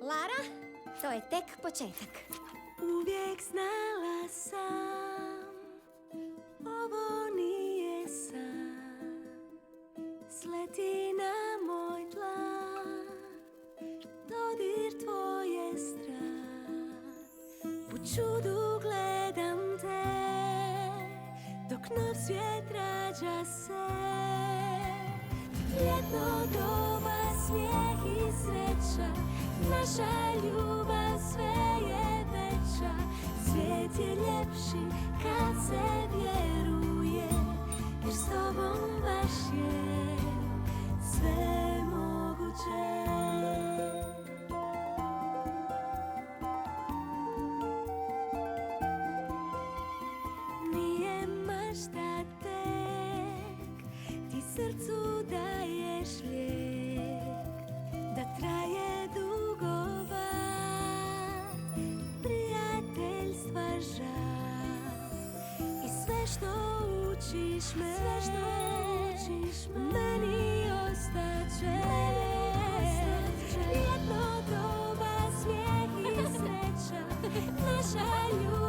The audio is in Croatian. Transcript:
Lara, to je tek početak. Uvijek znala sam, ovo nije san. Sleti na moj dlan, dodir tvoje stran. U čudu gledam te, dok nov svijet rađa se. Ljetno doba, smijeh i sreća, naša ljubav sve je veća. Svijet je ljepši kad se vjeruje, jer s tobom baš je sve moguće. Nije mašta tek, ti srcu daješ lijek, da traje dugo bar, prijateljstva žar. I sve što učiš me, meni ostaće. Ljetno doba, smijeh i sreća, naša ljubav